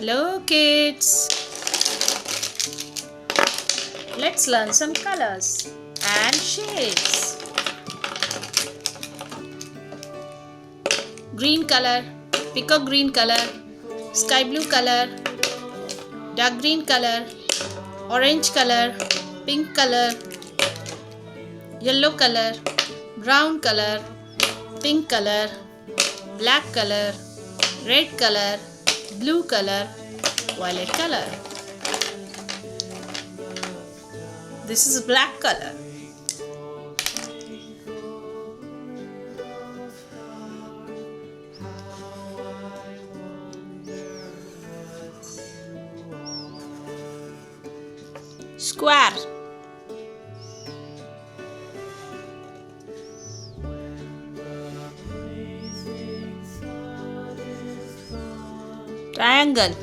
Hello kids! Let's learn some colors and shapes. Green color, peacock green color, sky blue color, dark green color, orange color, pink color, yellow color, brown color, pink color, black color, red color, blue color, violet color. This is black color. Square. Triangle.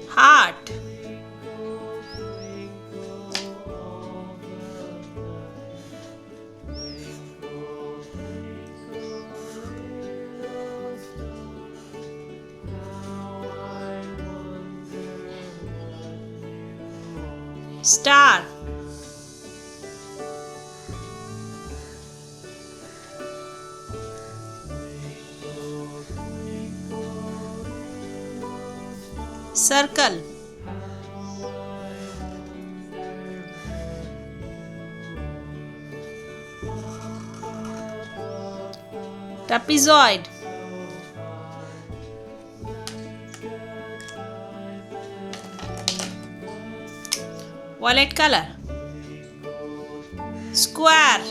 Heart. Star. Circle. Trapezoid. Violet color. Square.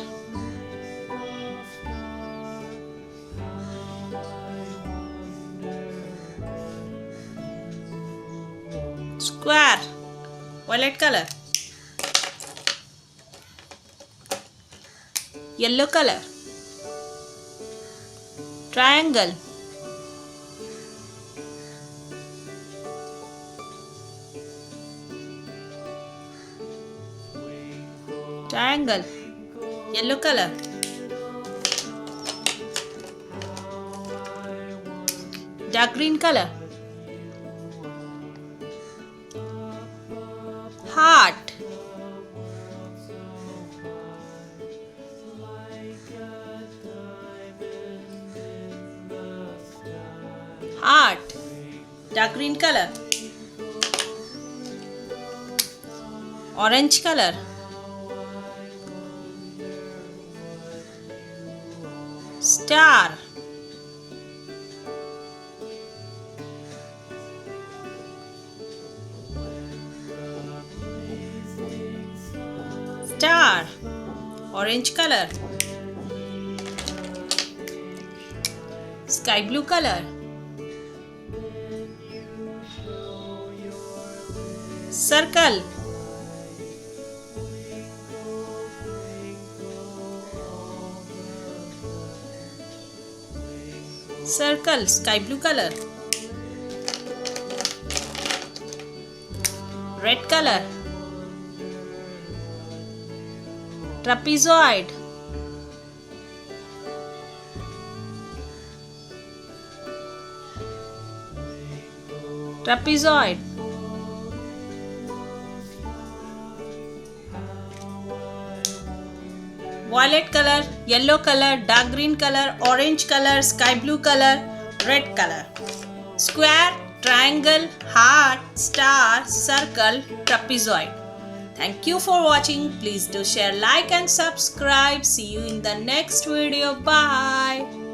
Square. Violet color. Yellow color. Triangle. Triangle. Yellow color. Dark green color. Heart. Heart. Dark green color. Orange color. Star. Star. Orange color. Sky blue color. Circle. Circle. Sky blue color. Red color. Trapezoid. Trapezoid. Violet color, yellow color, dark green color, orange color, sky blue color, red color. Square, triangle, heart, star, circle, trapezoid. Thank you for watching. Please do share, like and subscribe. See you in the next video. Bye.